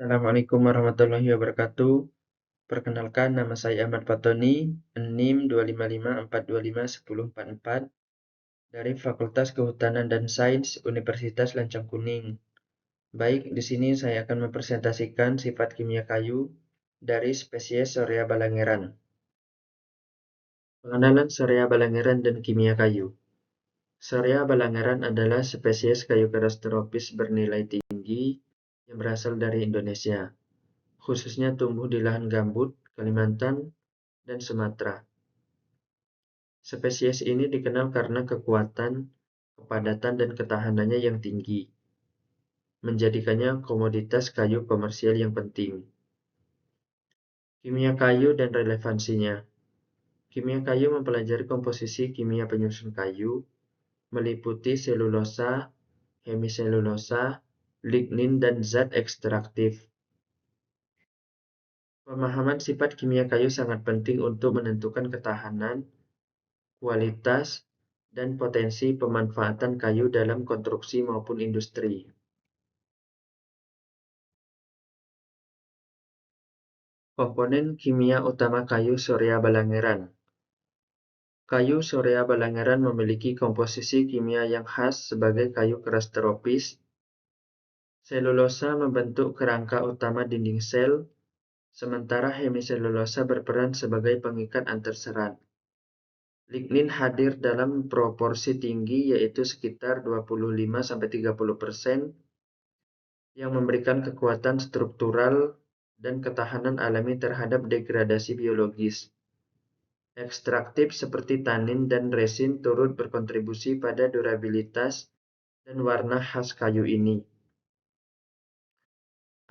Assalamualaikum warahmatullahi wabarakatuh. Perkenalkan, nama saya Ahmad Fatoni, NIM 255425104 dari Fakultas Kehutanan dan Sains Universitas Lancang Kuning. Baik, di sini saya akan mempresentasikan sifat kimia kayu dari spesies Sorea balangeran. Pengenalan Sorea balangeran dan kimia kayu. Sorea balangeran adalah spesies kayu keras tropis bernilai tinggi yang berasal dari Indonesia, khususnya tumbuh di lahan gambut, Kalimantan, dan Sumatera. Spesies ini dikenal karena kekuatan, kepadatan, dan ketahanannya yang tinggi, menjadikannya komoditas kayu komersial yang penting. Kimia kayu dan relevansinya. Kimia kayu mempelajari komposisi kimia penyusun kayu, meliputi selulosa, hemiselulosa, lignin, dan zat ekstraktif. Pemahaman sifat kimia kayu sangat penting untuk menentukan ketahanan, kualitas, dan potensi pemanfaatan kayu dalam konstruksi maupun industri. Komponen kimia utama kayu Sorea balangeran. Kayu Sorea balangeran memiliki komposisi kimia yang khas sebagai kayu keras tropis. Selulosa membentuk kerangka utama dinding sel, sementara hemiselulosa berperan sebagai pengikat antar serat. Lignin hadir dalam proporsi tinggi yaitu sekitar 25-30%, yang memberikan kekuatan struktural dan ketahanan alami terhadap degradasi biologis. Ekstraktif seperti tanin dan resin turut berkontribusi pada durabilitas dan warna khas kayu ini.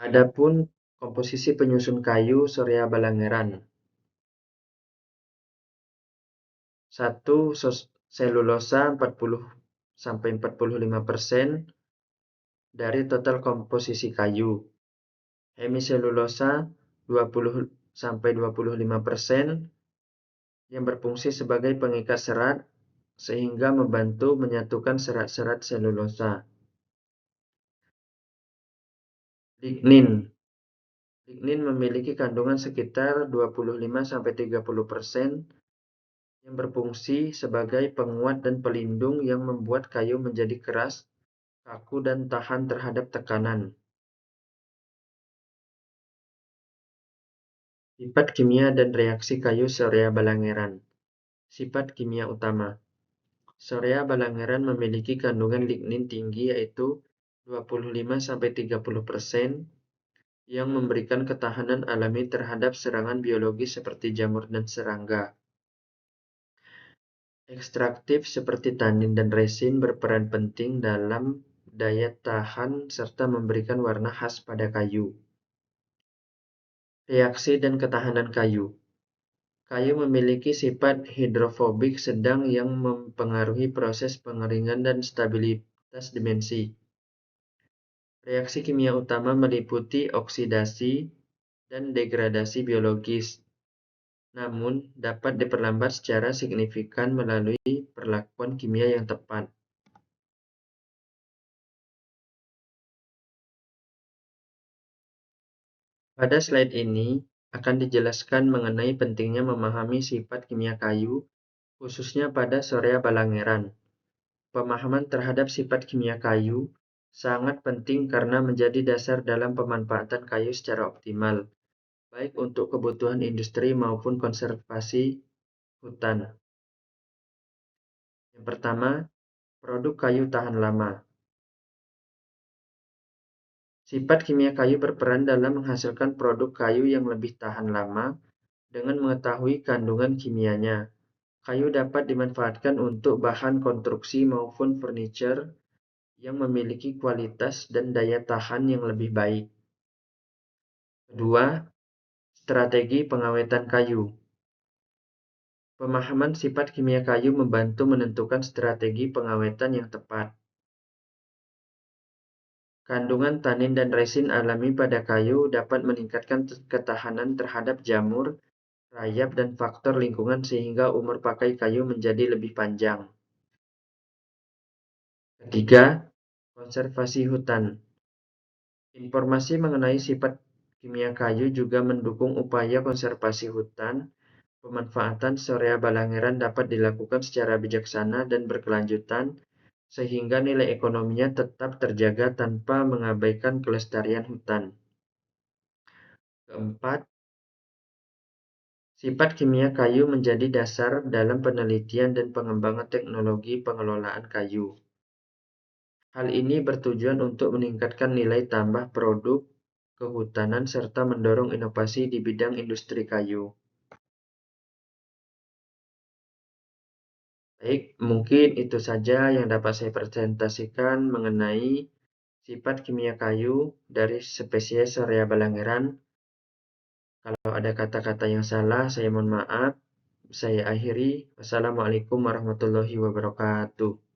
Adapun komposisi penyusun kayu Sorea balangeran. 1. Selulosa 40-45% dari total komposisi kayu. Hemiselulosa 20-25% yang berfungsi sebagai pengikat serat sehingga membantu menyatukan serat-serat selulosa. Lignin. Lignin memiliki kandungan sekitar 25-30% yang berfungsi sebagai penguat dan pelindung yang membuat kayu menjadi keras, kaku, dan tahan terhadap tekanan. Sifat kimia dan reaksi kayu Sorea balangeran. Sifat kimia utama. Sorea balangeran memiliki kandungan lignin tinggi yaitu 25-30% yang memberikan ketahanan alami terhadap serangan biologis seperti jamur dan serangga. Ekstraktif seperti tanin dan resin berperan penting dalam daya tahan serta memberikan warna khas pada kayu. Reaksi dan ketahanan kayu. Kayu memiliki sifat hidrofobik sedang yang mempengaruhi proses pengeringan dan stabilitas dimensi. Reaksi kimia utama meliputi oksidasi dan degradasi biologis, namun dapat diperlambat secara signifikan melalui perlakuan kimia yang tepat. Pada slide ini akan dijelaskan mengenai pentingnya memahami sifat kimia kayu, khususnya pada Sorea balangeran. Pemahaman terhadap sifat kimia kayu sangat penting karena menjadi dasar dalam pemanfaatan kayu secara optimal, baik untuk kebutuhan industri maupun konservasi hutan. Yang pertama, produk kayu tahan lama. Sifat kimia kayu berperan dalam menghasilkan produk kayu yang lebih tahan lama dengan mengetahui kandungan kimianya. Kayu dapat dimanfaatkan untuk bahan konstruksi maupun furniture yang memiliki kualitas dan daya tahan yang lebih baik. Kedua, strategi pengawetan kayu. Pemahaman sifat kimia kayu membantu menentukan strategi pengawetan yang tepat. Kandungan tanin dan resin alami pada kayu dapat meningkatkan ketahanan terhadap jamur, rayap, dan faktor lingkungan sehingga umur pakai kayu menjadi lebih panjang. Ketiga, konservasi hutan. Informasi mengenai sifat kimia kayu juga mendukung upaya konservasi hutan. Pemanfaatan Sorea Balangeran dapat dilakukan secara bijaksana dan berkelanjutan, sehingga nilai ekonominya tetap terjaga tanpa mengabaikan kelestarian hutan. Keempat, sifat kimia kayu menjadi dasar dalam penelitian dan pengembangan teknologi pengelolaan kayu. Hal ini bertujuan untuk meningkatkan nilai tambah produk kehutanan serta mendorong inovasi di bidang industri kayu. Baik, mungkin itu saja yang dapat saya presentasikan mengenai sifat kimia kayu dari spesies Sorea Balangeran. Kalau ada kata-kata yang salah, saya mohon maaf. Saya akhiri. Wassalamualaikum warahmatullahi wabarakatuh.